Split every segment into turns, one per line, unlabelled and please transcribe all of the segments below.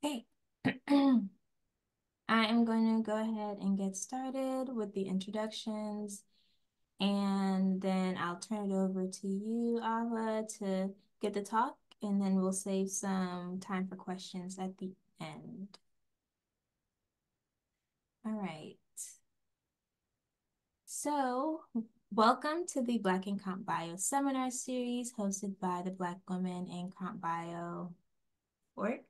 Okay. I am going to go ahead and get started with the introductions, and then I'll turn it over to you, Ava, to get the talk, and then we'll save some time for questions at the end. All right. So, welcome to the Black in Comp Bio seminar series hosted by the Black Women in Comp Bio org,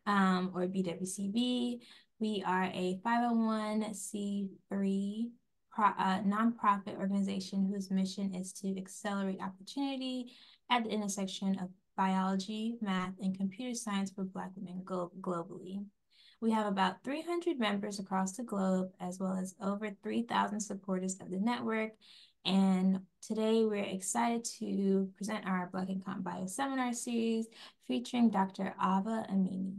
or BWCB. We are a 501c3 nonprofit organization whose mission is to accelerate opportunity at the intersection of biology, math, and computer science for Black women globally. We have about 300 members across the globe, as well as over 3,000 supporters of the network. And today we're excited to present our Black in Comp Bio seminar series featuring Dr. Ava Amini.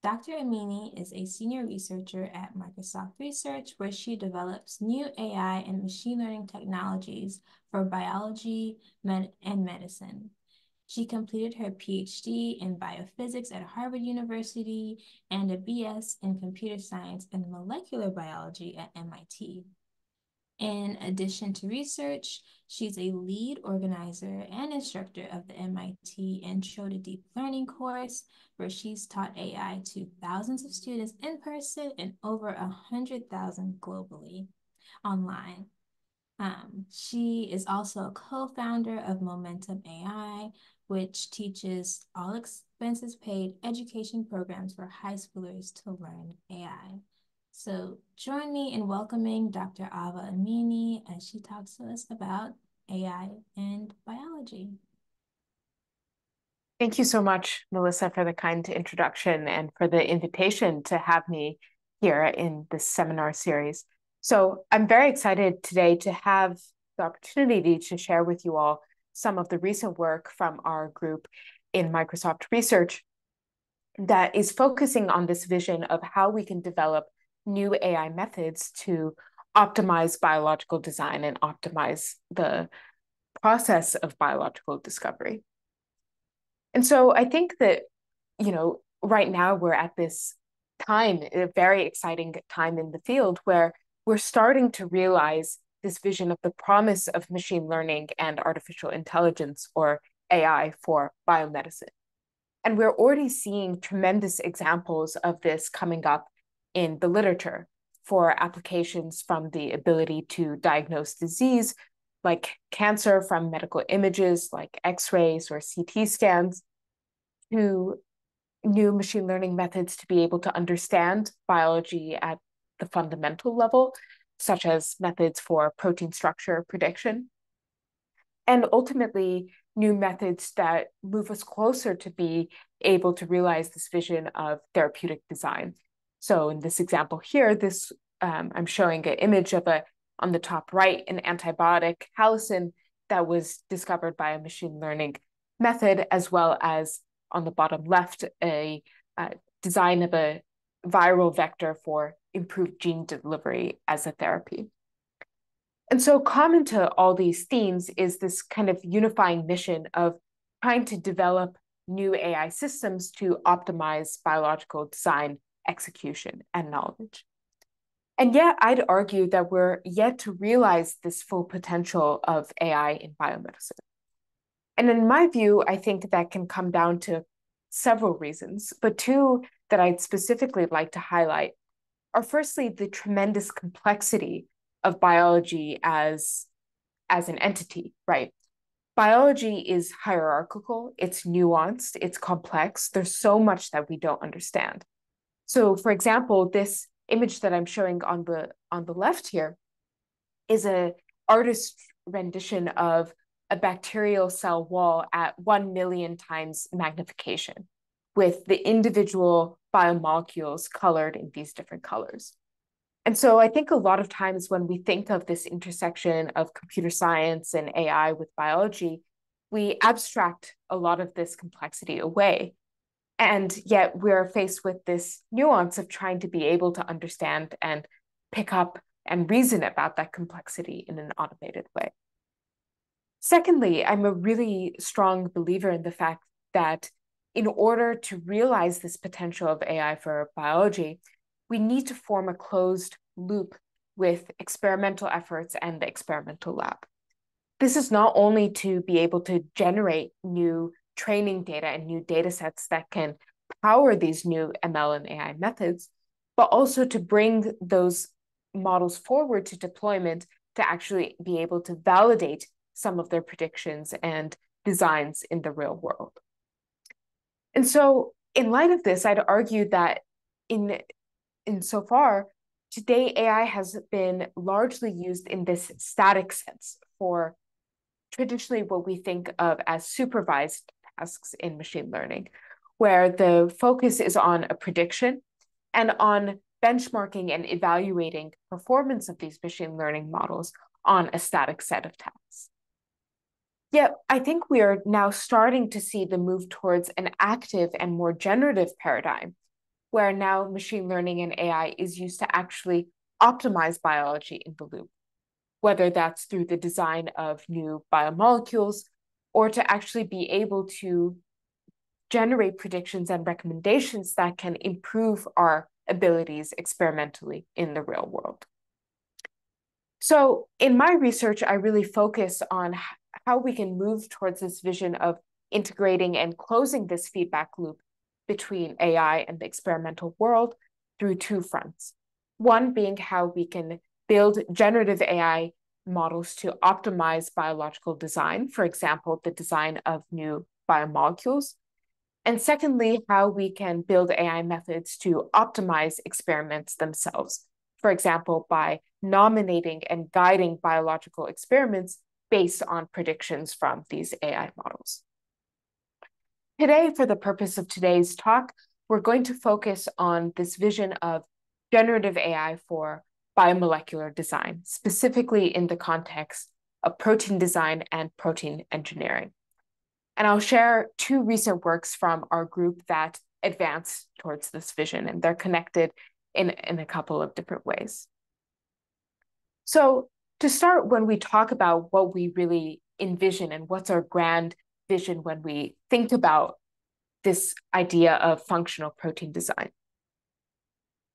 Dr. Amini is a senior researcher at Microsoft Research, where she develops new AI and machine learning technologies for biology and medicine. She completed her PhD in biophysics at Harvard University and a BS in computer science and molecular biology at MIT. In addition to research, she's a lead organizer and instructor of the MIT Intro to Deep Learning course, where she's taught AI to thousands of students in person and over 100,000 globally online. She is also a co-founder of MomentumAI, which teaches all expenses paid education programs for high schoolers to learn AI. So join me in welcoming Dr. Ava Amini as she talks to us about AI and biology.
Thank you so much, Melissa, for the kind introduction and for the invitation to have me here in this seminar series. So I'm very excited today to have the opportunity to share with you all some of the recent work from our group in Microsoft Research that is focusing on this vision of how we can develop new AI methods to optimize biological design and optimize the process of biological discovery. And so I think that, right now we're at this time, a very exciting time in the field where we're starting to realize this vision of the promise of machine learning and artificial intelligence, or AI, for biomedicine. And we're already seeing tremendous examples of this coming up in the literature for applications, from the ability to diagnose disease like cancer from medical images like X-rays or CT scans, to new machine learning methods to be able to understand biology at the fundamental level, such as methods for protein structure prediction, and ultimately new methods that move us closer to be able to realize this vision of therapeutic design. So in this example here, I'm showing an image of on the top right, an antibiotic, halicin, that was discovered by a machine learning method, as well as on the bottom left, a design of a viral vector for improved gene delivery as a therapy. And so common to all these themes is this kind of unifying mission of trying to develop new AI systems to optimize biological design, execution, and knowledge. And yet I'd argue that we're yet to realize this full potential of AI in biomedicine. And in my view, I think that can come down to several reasons, but two that I'd specifically like to highlight are, firstly, the tremendous complexity of biology as an entity, right? Biology is hierarchical, it's nuanced, it's complex. There's so much that we don't understand. So, for example, this image that I'm showing on the left here is an artist's rendition of a bacterial cell wall at 1 million times magnification, with the individual biomolecules colored in these different colors. And so I think a lot of times when we think of this intersection of computer science and AI with biology, we abstract a lot of this complexity away. And yet we're faced with this nuance of trying to be able to understand and pick up and reason about that complexity in an automated way. Secondly, I'm a really strong believer in the fact that in order to realize this potential of AI for biology, we need to form a closed loop with experimental efforts and the experimental lab. This is not only to be able to generate new training data and new data sets that can power these new ML and AI methods, but also to bring those models forward to deployment to actually be able to validate some of their predictions and designs in the real world. And so in light of this, I'd argue that insofar, today AI has been largely used in this static sense for traditionally what we think of as supervised tasks in machine learning, where the focus is on a prediction and on benchmarking and evaluating performance of these machine learning models on a static set of tasks. Yet, I think we are now starting to see the move towards an active and more generative paradigm, where now machine learning and AI is used to actually optimize biology in the loop, whether that's through the design of new biomolecules or to actually be able to generate predictions and recommendations that can improve our abilities experimentally in the real world. So in my research, I really focus on how we can move towards this vision of integrating and closing this feedback loop between AI and the experimental world through two fronts. One being how we can build generative AI models to optimize biological design, for example, the design of new biomolecules. And secondly, how we can build AI methods to optimize experiments themselves, for example, by nominating and guiding biological experiments based on predictions from these AI models. Today, for the purpose of today's talk, we're going to focus on this vision of generative AI for biomolecular design, specifically in the context of protein design and protein engineering. And I'll share two recent works from our group that advance towards this vision, and they're connected in a couple of different ways. So to start, when we talk about what we really envision and what's our grand vision when we think about this idea of functional protein design,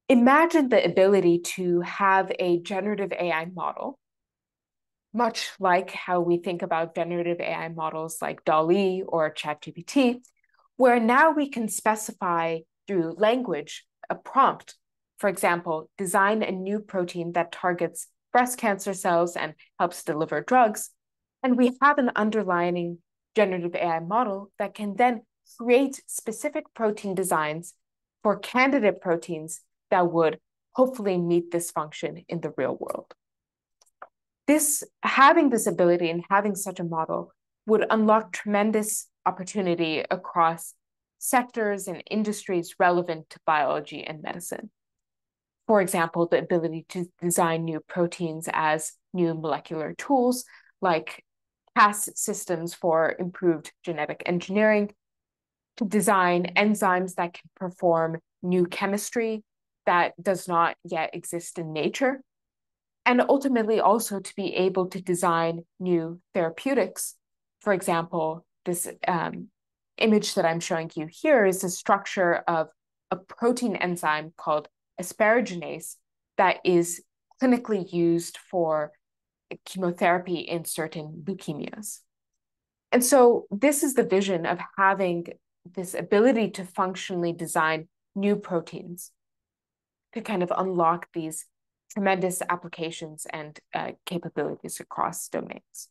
imagine the ability to have a generative AI model, much like how we think about generative AI models like DALL-E or ChatGPT, where now we can specify through language a prompt. For example, design a new protein that targets breast cancer cells and helps deliver drugs. And we have an underlying generative AI model that can then create specific protein designs for candidate proteins that would hopefully meet this function in the real world. Having this ability and having such a model would unlock tremendous opportunity across sectors and industries relevant to biology and medicine. For example, the ability to design new proteins as new molecular tools, like Cas systems for improved genetic engineering, to design enzymes that can perform new chemistry that does not yet exist in nature, and ultimately also to be able to design new therapeutics. For example, this image that I'm showing you here is the structure of a protein enzyme called asparaginase that is clinically used for chemotherapy in certain leukemias. And so this is the vision of having this ability to functionally design new proteins to kind of unlock these tremendous applications and capabilities across domains.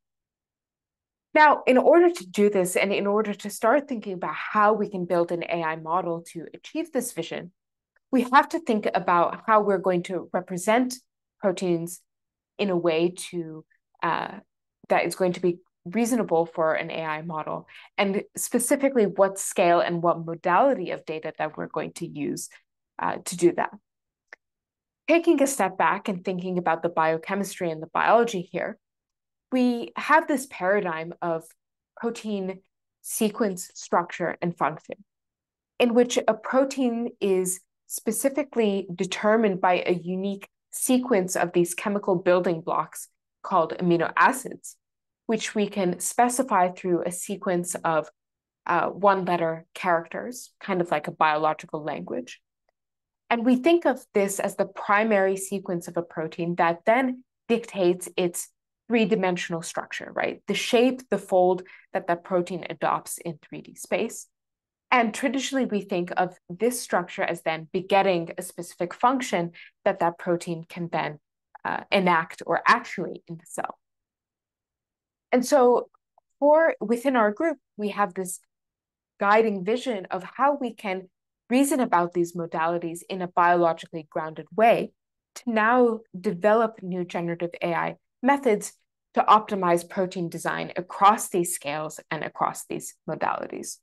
Now, in order to do this, and in order to start thinking about how we can build an AI model to achieve this vision, we have to think about how we're going to represent proteins in a way that is going to be reasonable for an AI model, and specifically what scale and what modality of data that we're going to use to do that. Taking a step back and thinking about the biochemistry and the biology here, we have this paradigm of protein sequence, structure, and function, in which a protein is specifically determined by a unique sequence of these chemical building blocks called amino acids, which we can specify through a sequence of one-letter characters, kind of like a biological language. And we think of this as the primary sequence of a protein that then dictates its three-dimensional structure, right? The shape, the fold that that protein adopts in 3D space. And traditionally, we think of this structure as then begetting a specific function that that protein can then enact or actuate in the cell. And so within our group, we have this guiding vision of how we can reason about these modalities in a biologically grounded way to now develop new generative AI methods to optimize protein design across these scales and across these modalities.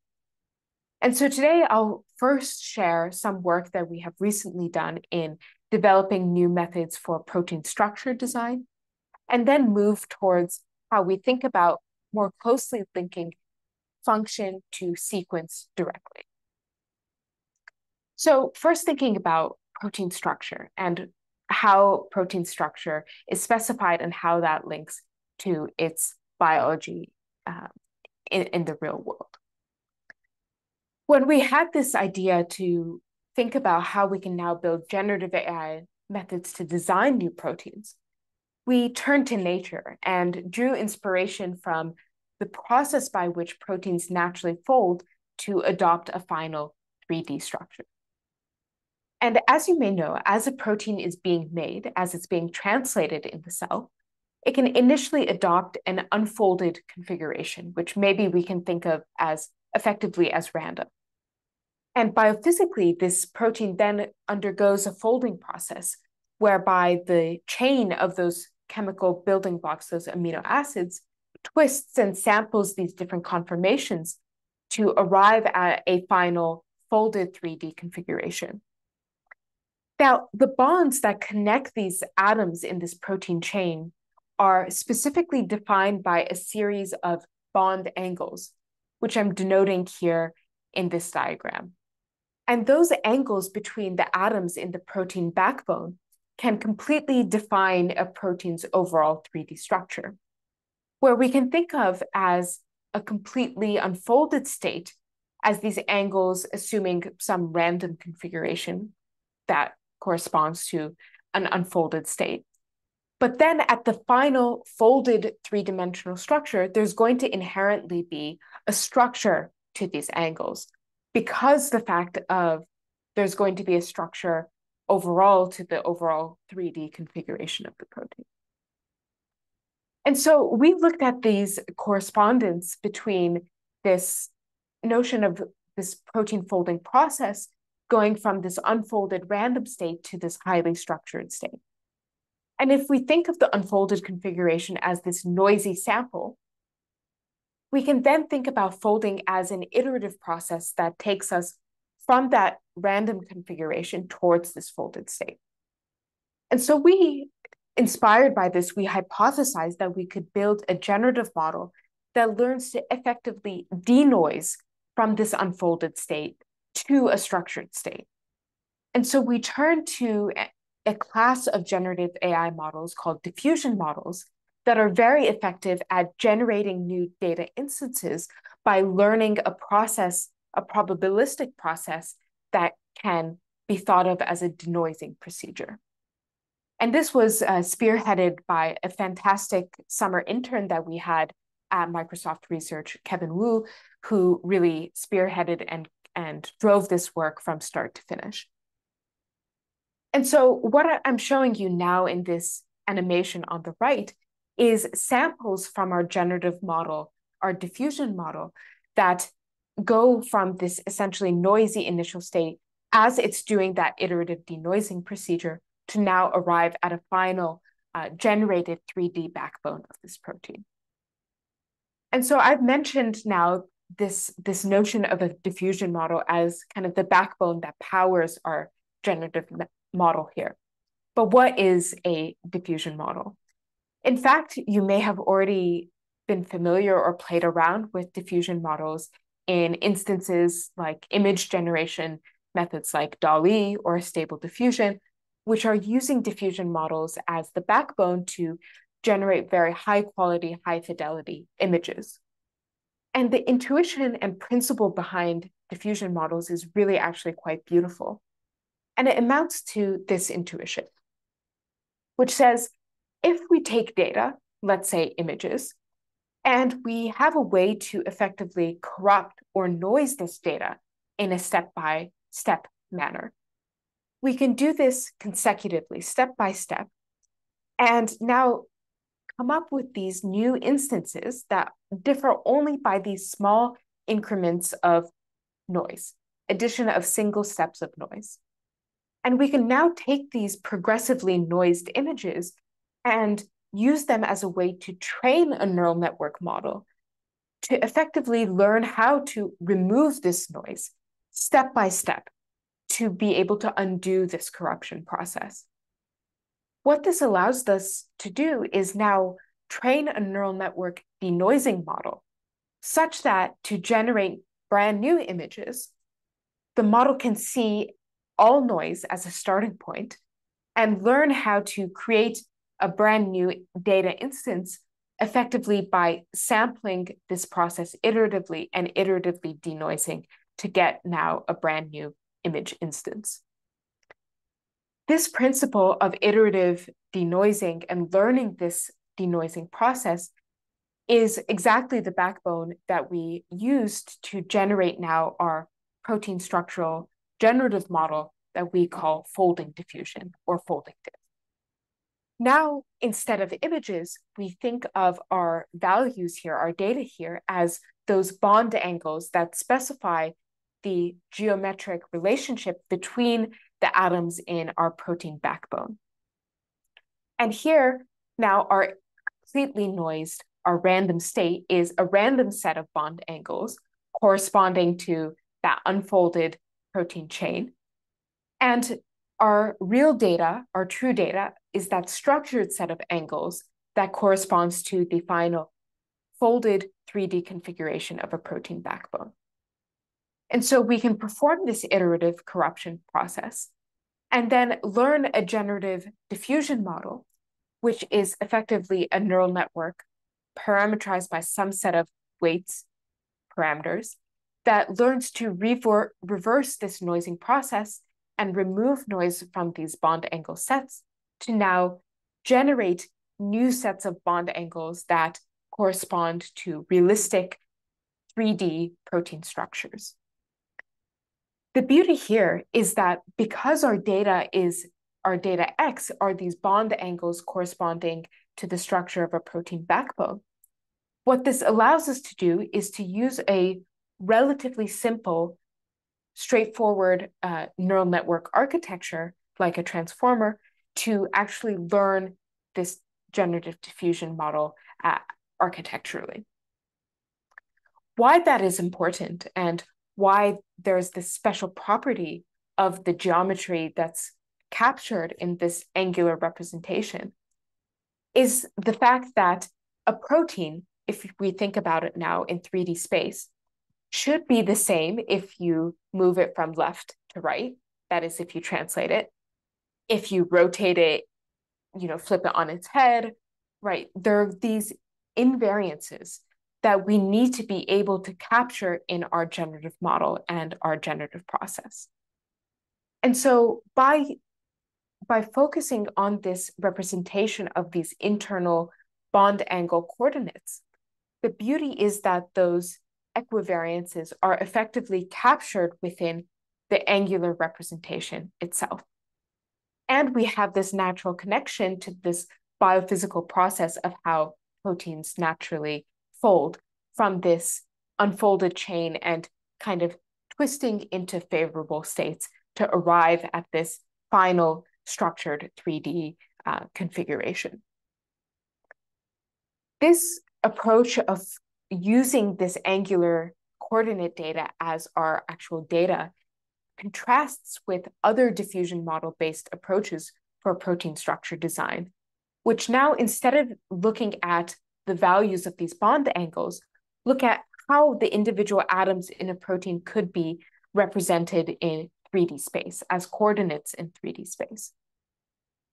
And so today I'll first share some work that we have recently done in developing new methods for protein structure design, and then move towards how we think about more closely linking function to sequence directly. So first thinking about protein structure and how protein structure is specified and how that links to its biology in the real world. When we had this idea to think about how we can now build generative AI methods to design new proteins, we turned to nature and drew inspiration from the process by which proteins naturally fold to adopt a final 3D structure. And as you may know, as a protein is being made, as it's being translated in the cell, it can initially adopt an unfolded configuration, which maybe we can think of as effectively as random. And biophysically, this protein then undergoes a folding process whereby the chain of those chemical building blocks, those amino acids, twists and samples these different conformations to arrive at a final folded 3D configuration. Now, the bonds that connect these atoms in this protein chain are specifically defined by a series of bond angles, which I'm denoting here in this diagram. And those angles between the atoms in the protein backbone can completely define a protein's overall 3D structure, where we can think of as a completely unfolded state as these angles assuming some random configuration that corresponds to an unfolded state. But then at the final folded three-dimensional structure, there's going to inherently be a structure to these angles because the fact of there's going to be a structure overall to the overall 3D configuration of the protein. And so we looked at these correspondence between this notion of this protein folding process going from this unfolded random state to this highly structured state. And if we think of the unfolded configuration as this noisy sample, we can then think about folding as an iterative process that takes us from that random configuration towards this folded state. And so we, inspired by this, we hypothesized that we could build a generative model that learns to effectively denoise from this unfolded state to a structured state. And so we turned to a class of generative AI models called diffusion models that are very effective at generating new data instances by learning a process, a probabilistic process that can be thought of as a denoising procedure. And this was spearheaded by a fantastic summer intern that we had at Microsoft Research, Kevin Wu, who really spearheaded and drove this work from start to finish. And so what I'm showing you now in this animation on the right is samples from our generative model, our diffusion model, that go from this essentially noisy initial state as it's doing that iterative denoising procedure to now arrive at a final generated 3D backbone of this protein. And so I've mentioned now this notion of a diffusion model as kind of the backbone that powers our generative model here. But what is a diffusion model? In fact, you may have already been familiar or played around with diffusion models in instances like image generation methods like DALL-E or Stable Diffusion, which are using diffusion models as the backbone to generate very high quality, high fidelity images. And the intuition and principle behind diffusion models is really actually quite beautiful. And it amounts to this intuition, which says, if we take data, let's say images, and we have a way to effectively corrupt or noise this data in a step-by-step manner, we can do this consecutively, step by step, and now come up with these new instances that differ only by these small increments of noise, addition of single steps of noise. And we can now take these progressively noised images and use them as a way to train a neural network model to effectively learn how to remove this noise step by step to be able to undo this corruption process. What this allows us to do is now train a neural network denoising model such that to generate brand new images, the model can see all noise as a starting point and learn how to create a brand new data instance effectively by sampling this process iteratively and iteratively denoising to get now a brand new image instance. This principle of iterative denoising and learning this denoising process is exactly the backbone that we used to generate now our protein structural generative model that we call folding diffusion or folding diff. Now, instead of images, we think of our values here, our data here, as those bond angles that specify the geometric relationship between the atoms in our protein backbone. And here, now our completely noised, our random state is a random set of bond angles corresponding to that unfolded protein chain. And our real data, our true data, is that structured set of angles that corresponds to the final folded 3D configuration of a protein backbone. And so we can perform this iterative corruption process and then learn a generative diffusion model, which is effectively a neural network parameterized by some set of weights parameters that learns to reverse this noising process and remove noise from these bond angle sets to now generate new sets of bond angles that correspond to realistic 3D protein structures. The beauty here is that because our data X are these bond angles corresponding to the structure of a protein backbone, what this allows us to do is to use a relatively simple, straightforward neural network architecture, like a transformer, to actually learn this generative diffusion model architecturally. Why that is important and why there's this special property of the geometry that's captured in this angular representation is the fact that a protein, if we think about it now in 3D space, should be the same if you move it from left to right. That is, if you translate it. If you rotate it, flip it on its head, right? There are these invariances that we need to be able to capture in our generative model and our generative process. And so by focusing on this representation of these internal bond angle coordinates, the beauty is that those equivariances are effectively captured within the angular representation itself. And we have this natural connection to this biophysical process of how proteins naturally fold from this unfolded chain and kind of twisting into favorable states to arrive at this final structured 3D configuration. This approach of using this angular coordinate data as our actual data contrasts with other diffusion model-based approaches for protein structure design, which now, instead of looking at the values of these bond angles, look at how the individual atoms in a protein could be represented in 3D space as coordinates in 3D space.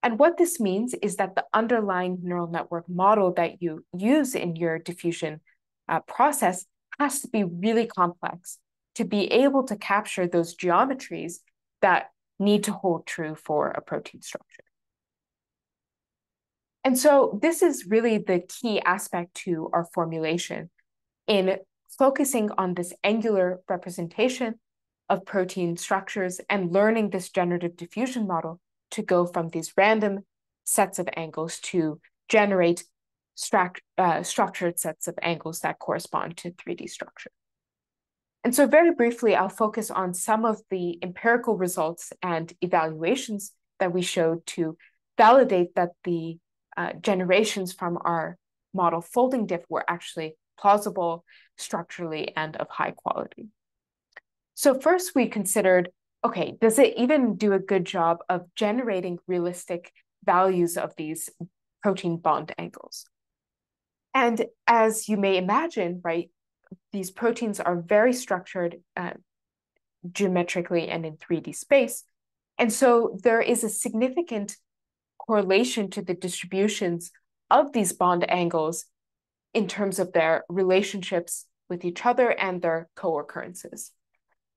And what this means is that the underlying neural network model that you use in your diffusion process has to be really complex to be able to capture those geometries that need to hold true for a protein structure. And so this is really the key aspect to our formulation in focusing on this angular representation of protein structures and learning this generative diffusion model to go from these random sets of angles to generate structured sets of angles that correspond to 3D structure. And so very briefly, I'll focus on some of the empirical results and evaluations that we showed to validate that the generations from our model folding diff were actually plausible structurally and of high quality. So first we considered, okay, does it even do a good job of generating realistic values of these protein bond angles? And as you may imagine, right, these proteins are very structured geometrically and in 3D space. And so there is a significant correlation to the distributions of these bond angles in terms of their relationships with each other and their co-occurrences.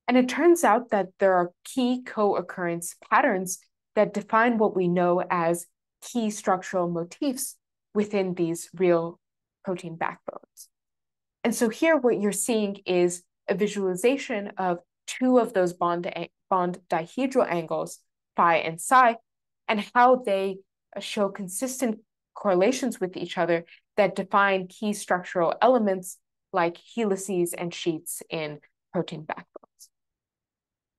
And it turns out that there are key co-occurrence patterns that define what we know as key structural motifs within these real protein backbones. And so here what you're seeing is a visualization of two of those bond dihedral angles, phi and psi, and how they show consistent correlations with each other that define key structural elements like helices and sheets in protein backbones.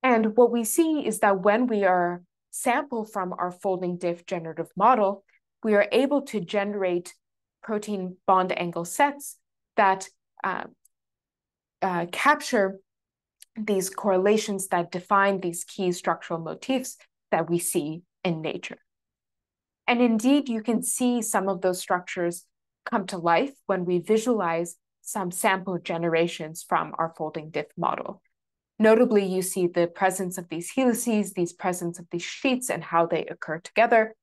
And what we see is that when we are sampled from our folding diff generative model, we are able to generate protein bond angle sets that capture these correlations that define these key structural motifs that we see in nature. And indeed, you can see some of those structures come to life when we visualize some sample generations from our folding diff model. Notably, you see the presence of these helices, these presence of these sheets, and how they occur together.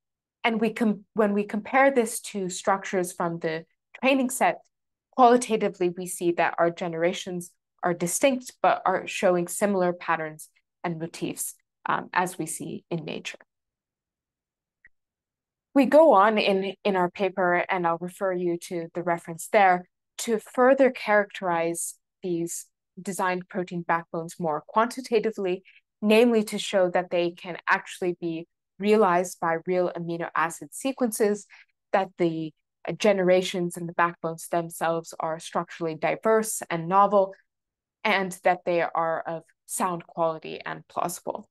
And when we compare this to structures from the training set, qualitatively, we see that our generations are distinct, but are showing similar patterns and motifs as we see in nature. We go on in our paper, and I'll refer you to the reference there, to further characterize these designed protein backbones more quantitatively, namely to show that they can actually be realized by real amino acid sequences, that the generations and the backbones themselves are structurally diverse and novel, and that they are of sound quality and plausible.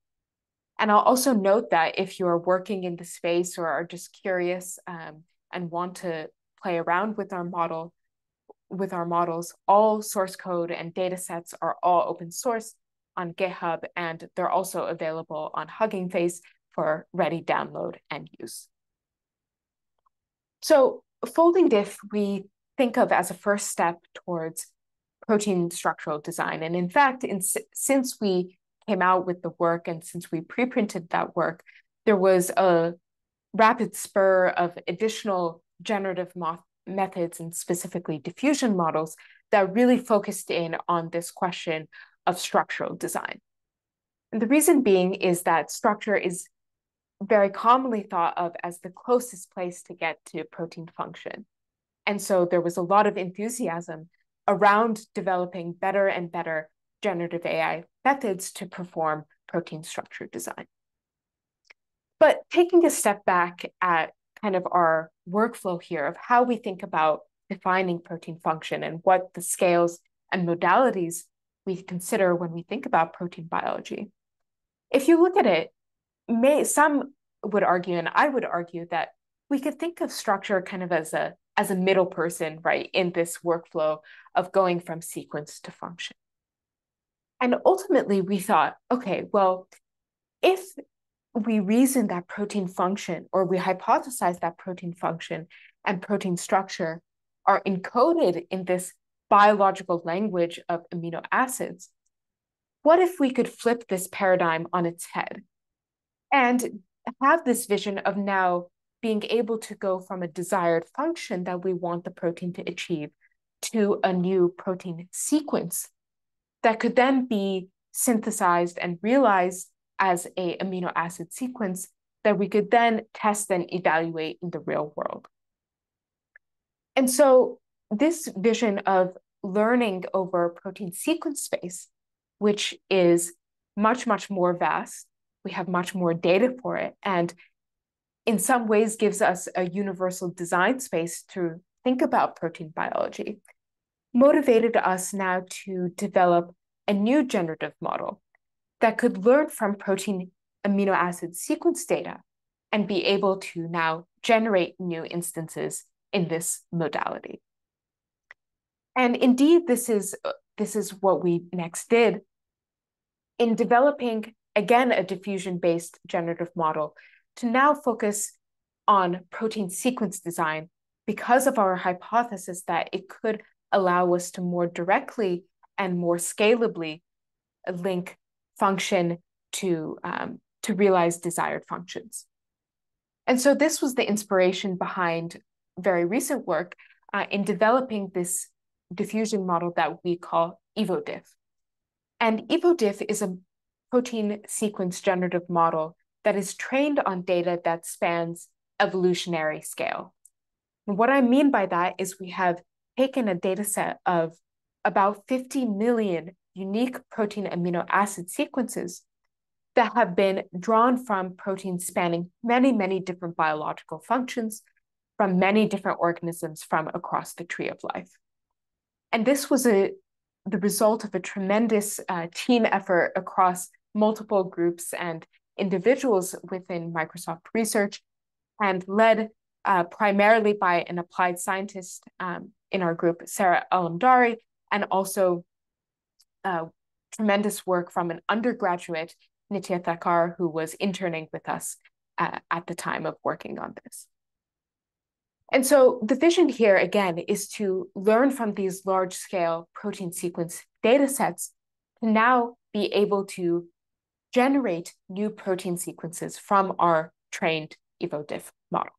And I'll also note that if you're working in the space or are just curious and want to play around with our models, all source code and data sets are all open source on GitHub, and they're also available on Hugging Face for ready download and use. So folding diff we think of as a first step towards protein structural design. And in fact, since we came out with the work and since we preprinted that work, there was a rapid spur of additional generative methods and specifically diffusion models that really focused in on this question of structural design. And the reason being is that structure is very commonly thought of as the closest place to get to protein function. And so there was a lot of enthusiasm around developing better and better generative AI methods to perform protein structure design. But taking a step back at kind of our workflow here of how we think about defining protein function and what the scales and modalities we consider when we think about protein biology. If you look at it, some would argue, and I would argue, that we could think of structure kind of as a middle person, right, in this workflow of going from sequence to function. And ultimately, we thought, okay, well, if we reason that protein function, or we hypothesize that protein function and protein structure are encoded in this biological language of amino acids, what if we could flip this paradigm on its head and have this vision of now being able to go from a desired function that we want the protein to achieve to a new protein sequence that could then be synthesized and realized as an amino acid sequence that we could then test and evaluate in the real world. And so this vision of learning over protein sequence space, which is much, much more vast, we have much more data for it, and in some ways gives us a universal design space to think about protein biology, motivated us now to develop a new generative model that could learn from protein amino acid sequence data and be able to now generate new instances in this modality. And indeed, this is what we next did in developing, again, a diffusion-based generative model to now focus on protein sequence design because of our hypothesis that it could allow us to more directly and more scalably link function to realize desired functions. And so this was the inspiration behind very recent work in developing this diffusion model that we call EvoDiff. And EvoDiff is a protein sequence generative model that is trained on data that spans evolutionary scale. And what I mean by that is we have taken a data set of about 50 million unique protein amino acid sequences that have been drawn from proteins spanning many, many different biological functions from many different organisms from across the tree of life. And this was the result of a tremendous team effort across multiple groups and individuals within Microsoft Research, and led primarily by an applied scientist in our group, Sarah Alamdari, and also tremendous work from an undergraduate, Nitya Thakkar, who was interning with us at the time of working on this. And so the vision here, again, is to learn from these large-scale protein sequence data sets to now be able to generate new protein sequences from our trained EvoDiff model.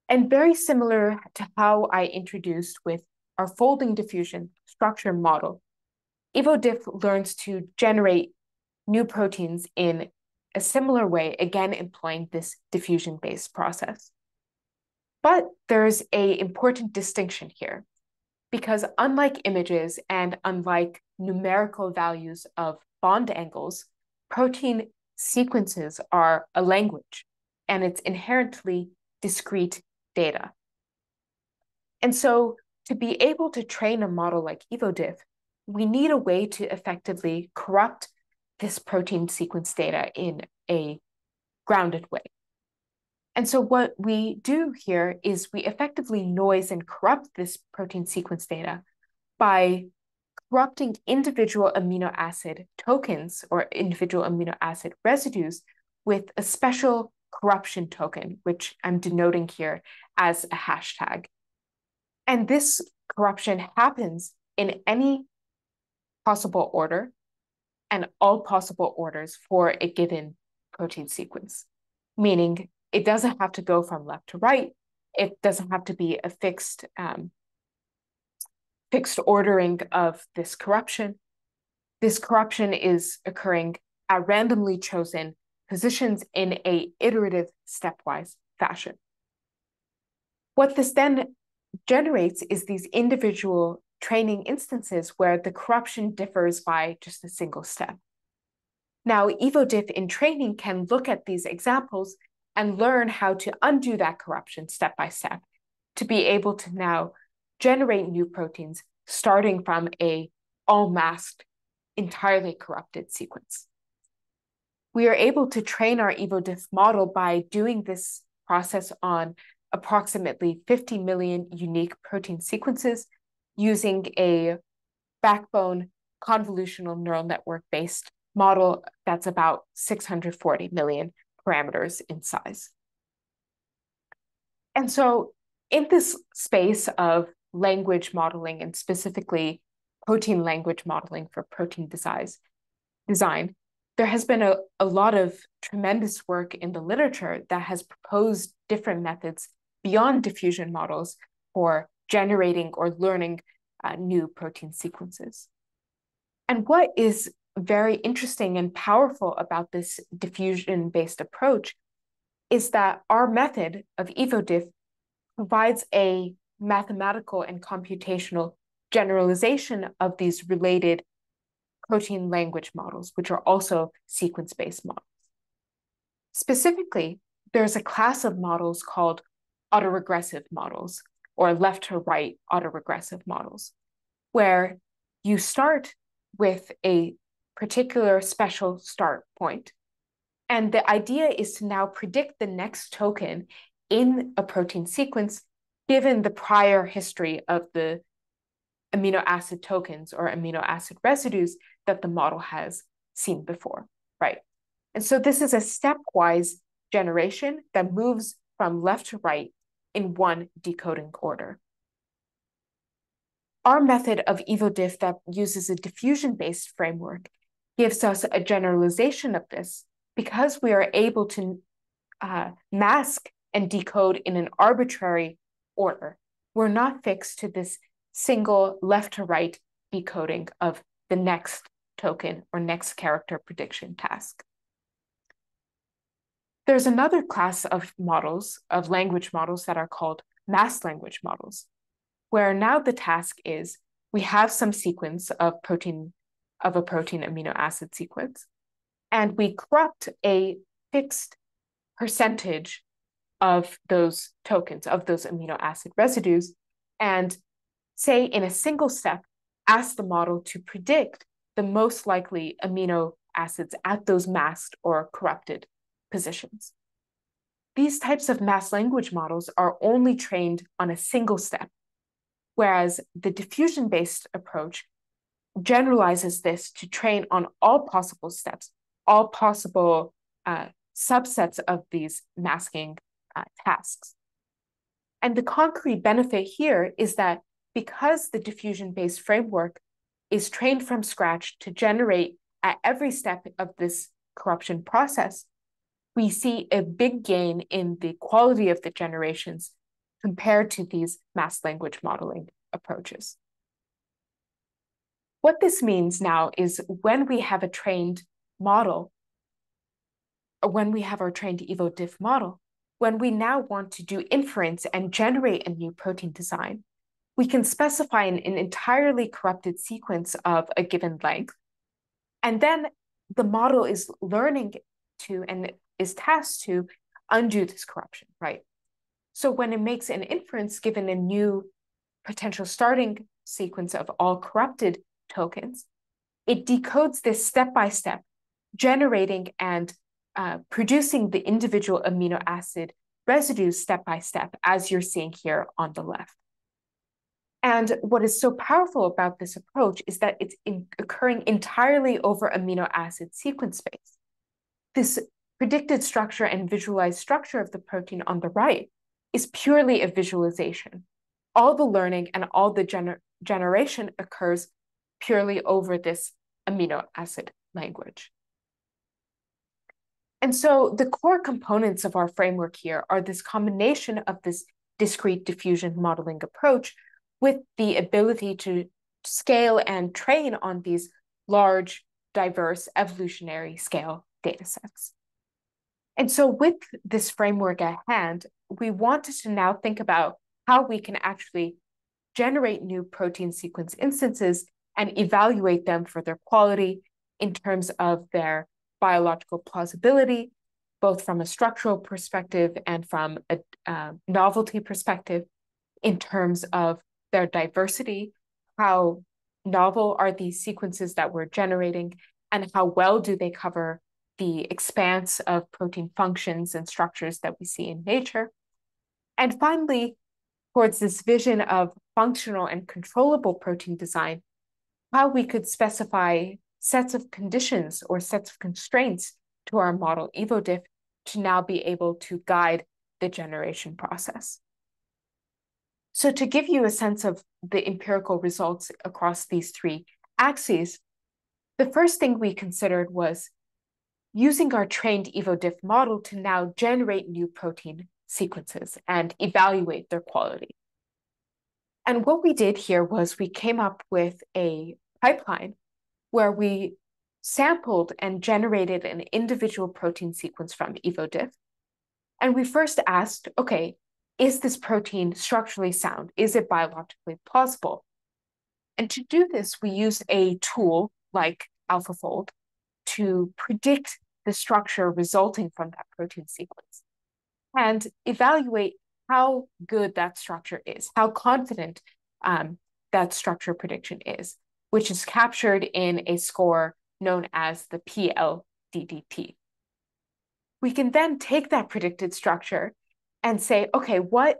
And very similar to how I introduced with our folding diffusion structure model, EvoDiff learns to generate new proteins in a similar way, again, employing this diffusion-based process. But there's an important distinction here, because unlike images and unlike numerical values of bond angles, protein sequences are a language, and it's inherently discrete data. And so to be able to train a model like EvoDiff, we need a way to effectively corrupt this protein sequence data in a grounded way. And so what we do here is we effectively noise and corrupt this protein sequence data by corrupting individual amino acid tokens or individual amino acid residues with a special corruption token, which I'm denoting here as a hashtag. And this corruption happens in any possible order and all possible orders for a given protein sequence, meaning it doesn't have to go from left to right. It doesn't have to be a fixed ordering of this corruption. This corruption is occurring at randomly chosen positions in an iterative stepwise fashion. What this then generates is these individual training instances where the corruption differs by just a single step. Now, EvoDiff in training can look at these examples and learn how to undo that corruption step by step to be able to now generate new proteins starting from a all-masked, entirely corrupted sequence. We are able to train our EvoDiff model by doing this process on approximately 50 million unique protein sequences using a backbone convolutional neural network-based model that's about 640 million parameters in size. And so in this space of language modeling, and specifically protein language modeling for protein design, there has been a lot of tremendous work in the literature that has proposed different methods beyond diffusion models for generating or learning new protein sequences. And what is very interesting and powerful about this diffusion-based approach is that our method of EvoDiff provides a mathematical and computational generalization of these related protein language models, which are also sequence-based models. Specifically, there's a class of models called autoregressive models, or left to right autoregressive models, where you start with a particular special start point. And the idea is to now predict the next token in a protein sequence, given the prior history of the amino acid tokens or amino acid residues that the model has seen before, right? And so this is a stepwise generation that moves from left to right in one decoding order. Our method of EvoDiff that uses a diffusion-based framework gives us a generalization of this because we are able to mask and decode in an arbitrary order. We're not fixed to this single left to right decoding of the next token or next character prediction task. There's another class of models, of language models, that are called masked language models, where now the task is we have some sequence of a protein amino acid sequence, and we corrupt a fixed percentage of those tokens, of those amino acid residues, and say in a single step, ask the model to predict the most likely amino acids at those masked or corrupted positions. These types of masked language models are only trained on a single step, whereas the diffusion-based approach generalizes this to train on all possible steps, all possible subsets of these masking tasks. And the concrete benefit here is that because the diffusion-based framework is trained from scratch to generate at every step of this corruption process, we see a big gain in the quality of the generations compared to these masked language modeling approaches. What this means now is when we have a trained model, or when we have our trained EvoDiff model, when we now want to do inference and generate a new protein design, we can specify an entirely corrupted sequence of a given length. And then the model is learning to and is tasked to undo this corruption, right? So when it makes an inference given a new potential starting sequence of all corrupted tokens, it decodes this step by step, generating and producing the individual amino acid residues step by step, as you're seeing here on the left. And what is so powerful about this approach is that it's occurring entirely over amino acid sequence space. This predicted structure and visualized structure of the protein on the right is purely a visualization. All the learning and all the generation occurs purely over this amino acid language. And so the core components of our framework here are this combination of this discrete diffusion modeling approach with the ability to scale and train on these large, diverse, evolutionary scale data sets. And so with this framework at hand, we wanted to now think about how we can actually generate new protein sequence instances and evaluate them for their quality in terms of their biological plausibility, both from a structural perspective and from a novelty perspective, in terms of their diversity, how novel are these sequences that we're generating, and how well do they cover the expanse of protein functions and structures that we see in nature. And finally, towards this vision of functional and controllable protein design, how we could specify sets of conditions or sets of constraints to our model EvoDiff to now be able to guide the generation process. So to give you a sense of the empirical results across these three axes, the first thing we considered was using our trained EvoDiff model to now generate new protein sequences and evaluate their quality. And what we did here was we came up with a pipeline where we sampled and generated an individual protein sequence from EvoDiff. And we first asked, okay, is this protein structurally sound? Is it biologically plausible? And to do this, we used a tool like AlphaFold to predict the structure resulting from that protein sequence and evaluate how good that structure is, how confident that structure prediction is, which is captured in a score known as the PLDDP. We can then take that predicted structure and say, okay, what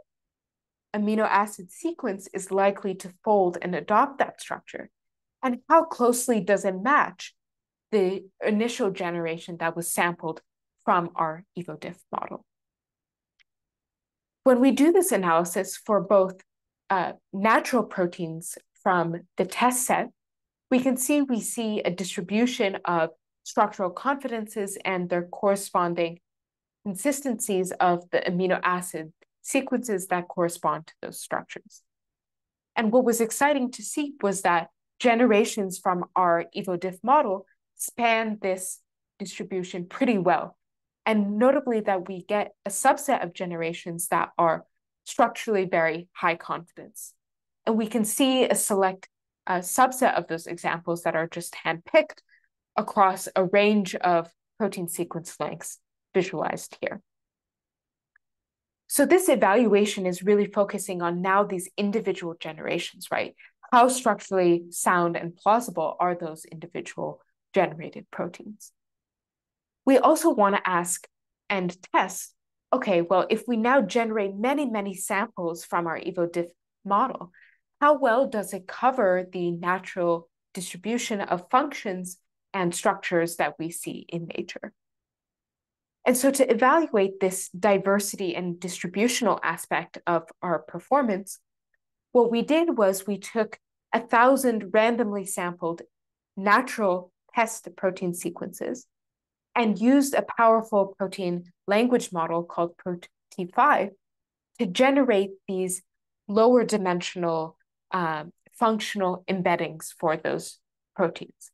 amino acid sequence is likely to fold and adopt that structure? And how closely does it match the initial generation that was sampled from our EvoDiff model? When we do this analysis for both natural proteins from the test set, we see a distribution of structural confidences and their corresponding consistencies of the amino acid sequences that correspond to those structures. And what was exciting to see was that generations from our EvoDiff model span this distribution pretty well. And notably that we get a subset of generations that are structurally very high confidence. And we can see a select subset of those examples that are just handpicked across a range of protein sequence lengths visualized here. So this evaluation is really focusing on now these individual generations, right? How structurally sound and plausible are those individual generated proteins? We also want to ask and test, okay, well, if we now generate many, many samples from our EvoDiff model, how well does it cover the natural distribution of functions and structures that we see in nature? And so to evaluate this diversity and distributional aspect of our performance, what we did was we took 1,000 randomly sampled natural test protein sequences and used a powerful protein language model called Pro-T5 to generate these lower dimensional functional embeddings for those proteins.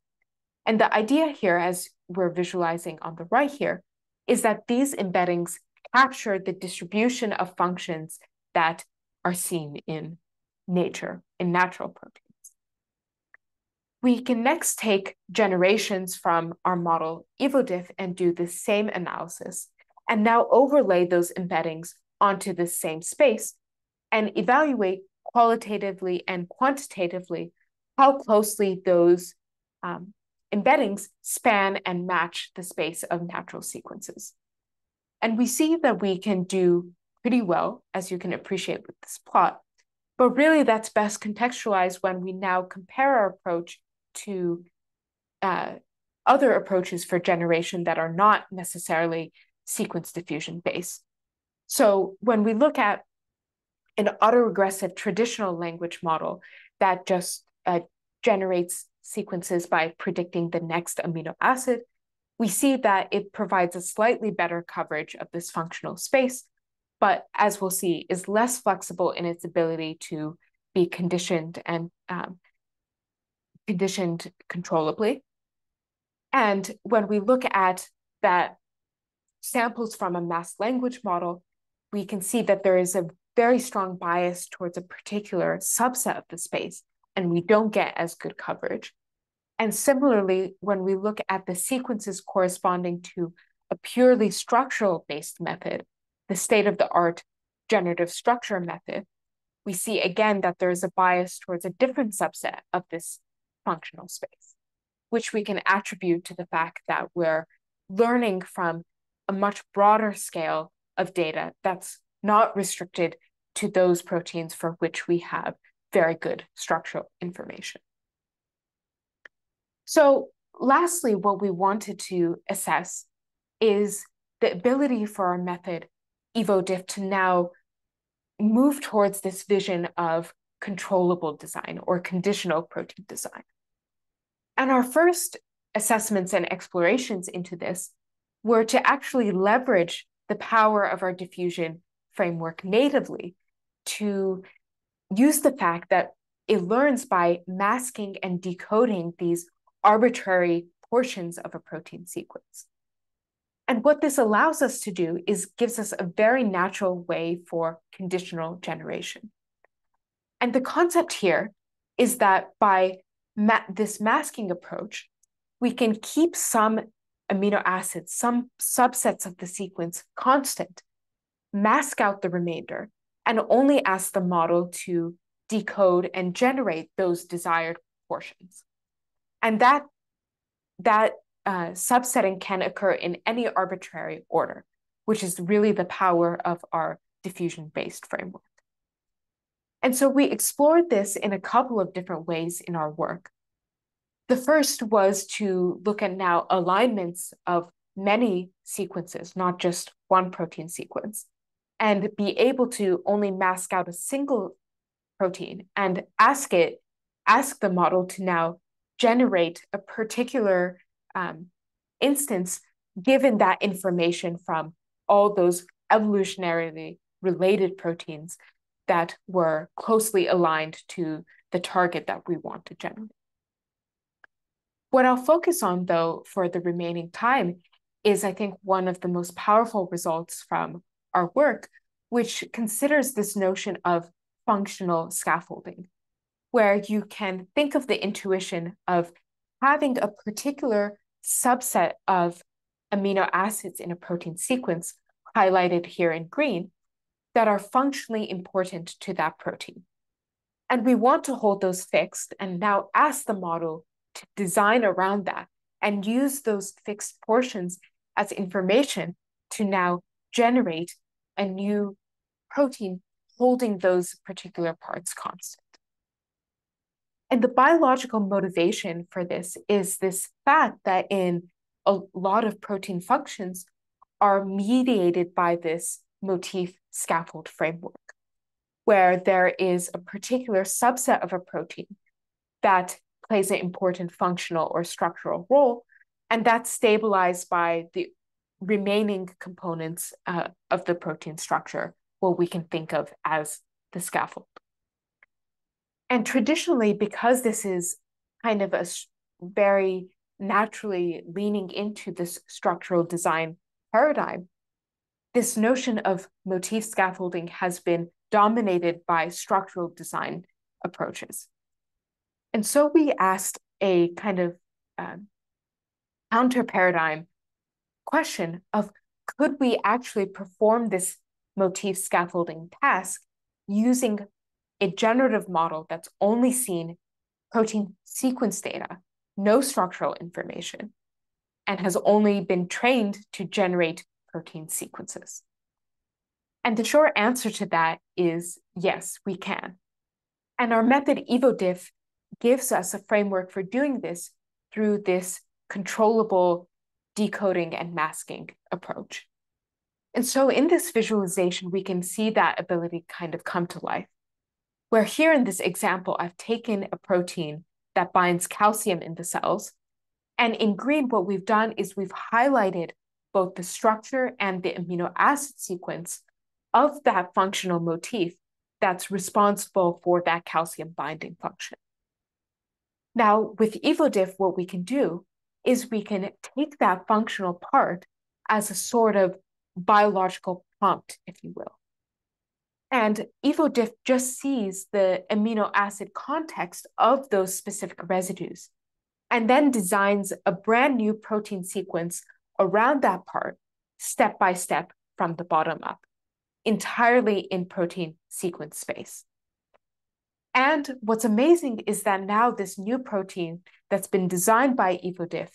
And the idea here, as we're visualizing on the right here, is that these embeddings capture the distribution of functions that are seen in nature, in natural proteins. We can next take generations from our model EvoDiff and do the same analysis, and now overlay those embeddings onto the same space and evaluate qualitatively and quantitatively how closely those embeddings span and match the space of natural sequences. And we see that we can do pretty well, as you can appreciate with this plot, but really that's best contextualized when we now compare our approach to other approaches for generation that are not necessarily sequence diffusion based. So when we look at an autoregressive traditional language model that just generates sequences by predicting the next amino acid, we see that it provides a slightly better coverage of this functional space, but as we'll see, is less flexible in its ability to be conditioned and conditioned controllably. And when we look at that samples from a masked language model, we can see that there is a very strong bias towards a particular subset of the space, and we don't get as good coverage. And similarly, when we look at the sequences corresponding to a purely structural based method, the state-of-the-art generative structure method, we see again that there is a bias towards a different subset of this functional space, which we can attribute to the fact that we're learning from a much broader scale of data that's not restricted to those proteins for which we have very good structural information. So lastly, what we wanted to assess is the ability for our method, EvoDiff, to now move towards this vision of controllable design or conditional protein design. And our first assessments and explorations into this were to actually leverage the power of our diffusion framework natively to use the fact that it learns by masking and decoding these arbitrary portions of a protein sequence. And what this allows us to do is gives us a very natural way for conditional generation. And the concept here is that by this masking approach, we can keep some amino acids, some subsets of the sequence constant, mask out the remainder, and only ask the model to decode and generate those desired portions. And that subsetting can occur in any arbitrary order, which is really the power of our diffusion-based framework. And so we explored this in a couple of different ways in our work. The first was to look at now alignments of many sequences, not just one protein sequence, and be able to only mask out a single protein and ask the model to now generate a particular instance given that information from all those evolutionarily related proteins that were closely aligned to the target that we want to generate. What I'll focus on, though, for the remaining time is, I think, one of the most powerful results from our work, which considers this notion of functional scaffolding, where you can think of the intuition of having a particular subset of amino acids in a protein sequence, highlighted here in green, that are functionally important to that protein. And we want to hold those fixed and now ask the model to design around that and use those fixed portions as information to now generate a new protein holding those particular parts constant. And the biological motivation for this is this fact that in a lot of protein functions are mediated by this motif scaffold framework, where there is a particular subset of a protein that plays an important functional or structural role, and that's stabilized by the remaining components of the protein structure, what we can think of as the scaffold. And traditionally, because this is kind of a very naturally leaning into this structural design paradigm, this notion of motif scaffolding has been dominated by structural design approaches. And so we asked a kind of counter paradigm question of, could we actually perform this motif scaffolding task using a generative model that's only seen protein sequence data, no structural information, and has only been trained to generate protein sequences? And the short answer to that is yes, we can. And our method EvoDiff gives us a framework for doing this through this controllable decoding and masking approach. And so in this visualization, we can see that ability kind of come to life, where here in this example, I've taken a protein that binds calcium in the cells. And in green, what we've done is we've highlighted both the structure and the amino acid sequence of that functional motif that's responsible for that calcium binding function. Now, with EvoDiff, what we can do is we can take that functional part as a sort of biological prompt, if you will. And EvoDiff just sees the amino acid context of those specific residues and then designs a brand new protein sequence around that part, step by step from the bottom up, entirely in protein sequence space. And what's amazing is that now this new protein that's been designed by EvoDiff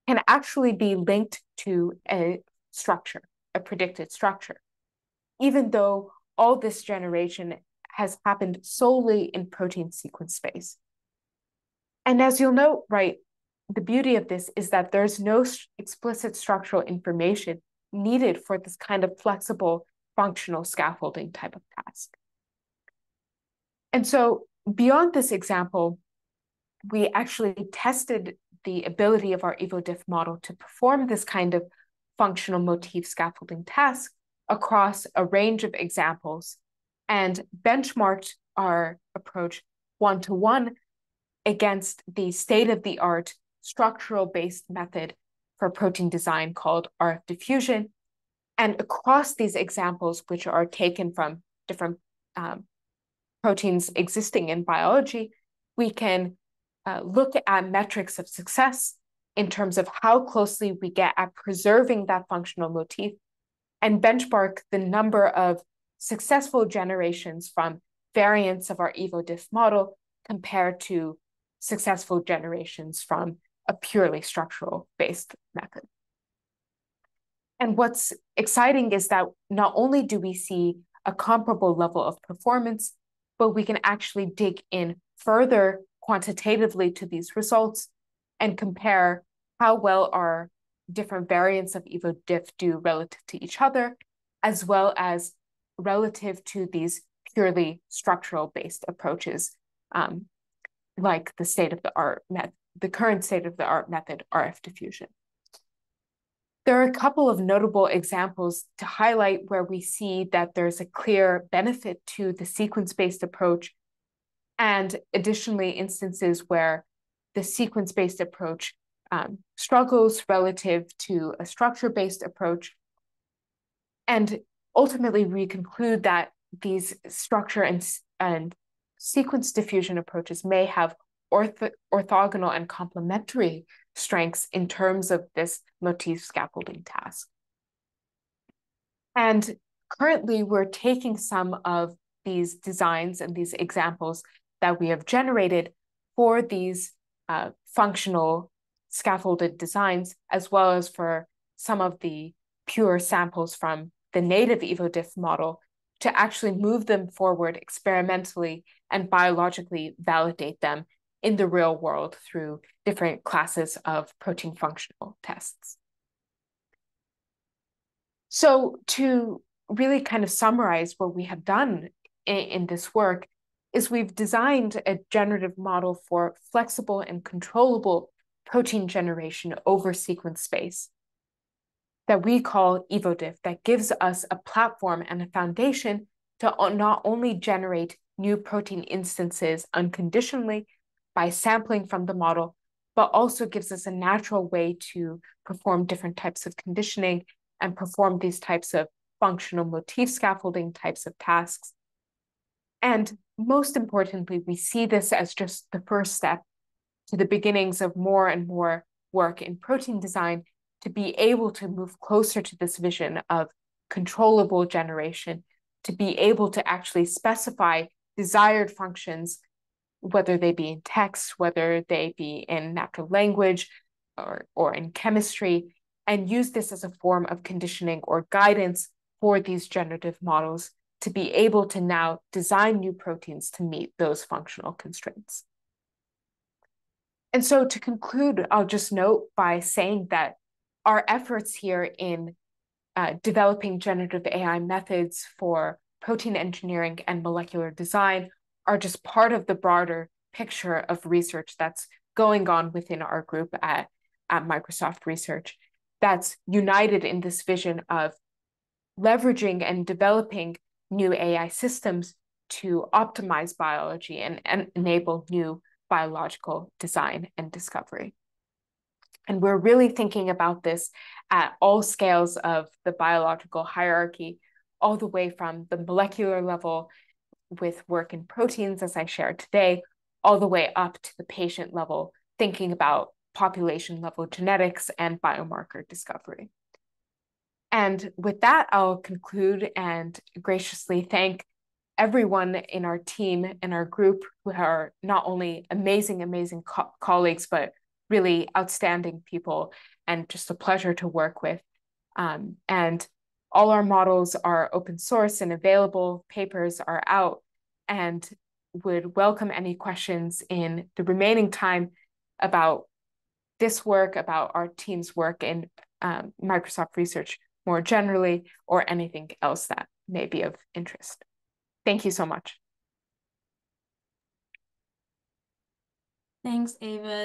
can actually be linked to a structure, a predicted structure, even though all this generation has happened solely in protein sequence space. And as you'll note, right, the beauty of this is that there's no explicit structural information needed for this kind of flexible functional scaffolding type of task. And so beyond this example, we actually tested the ability of our EvoDiff model to perform this kind of functional motif scaffolding task across a range of examples and benchmarked our approach one-to-one against the state-of-the-art structural-based method for protein design called RF diffusion. And across these examples, which are taken from different proteins existing in biology, we can look at metrics of success in terms of how closely we get at preserving that functional motif and benchmark the number of successful generations from variants of our EvoDiff model compared to successful generations from a purely structural-based method. And what's exciting is that not only do we see a comparable level of performance, but we can actually dig in further quantitatively to these results and compare how well our different variants of EvoDiff do relative to each other, as well as relative to these purely structural-based approaches, like the current state-of-the-art method, RF diffusion. There are a couple of notable examples to highlight where we see that there's a clear benefit to the sequence-based approach, and additionally instances where the sequence-based approach struggles relative to a structure-based approach. And ultimately, we conclude that these structure and sequence diffusion approaches may have orthogonal and complementary strengths in terms of this motif scaffolding task. And currently, we're taking some of these designs and these examples that we have generated for these functional scaffolded designs, as well as for some of the pure samples from the native EvoDiff model, to actually move them forward experimentally and biologically validate them in the real world through different classes of protein functional tests. So to really kind of summarize what we have done in this work is we've designed a generative model for flexible and controllable protein generation over sequence space that we call EvoDiff, that gives us a platform and a foundation to not only generate new protein instances unconditionally by sampling from the model, but also gives us a natural way to perform different types of conditioning and perform these types of functional motif scaffolding types of tasks. And most importantly, we see this as just the first step to the beginnings of more and more work in protein design to be able to move closer to this vision of controllable generation, to be able to actually specify desired functions, whether they be in text, whether they be in natural language or in chemistry, and use this as a form of conditioning or guidance for these generative models to be able to now design new proteins to meet those functional constraints. And so to conclude, I'll just note by saying that our efforts here in developing generative AI methods for protein engineering and molecular design are just part of the broader picture of research that's going on within our group at Microsoft Research, that's united in this vision of leveraging and developing new AI systems to optimize biology and enable new biological design and discovery. And we're really thinking about this at all scales of the biological hierarchy, all the way from the molecular level with work in proteins, as I shared today, all the way up to the patient level, thinking about population level genetics and biomarker discovery. And with that, I'll conclude and graciously thank everyone in our team and our group who are not only amazing colleagues, but really outstanding people and just a pleasure to work with. And all our models are open source and available, papers are out, and would welcome any questions in the remaining time about this work, about our team's work in Microsoft Research more generally, or anything else that may be of interest. Thank you so much.
Thanks, Ava.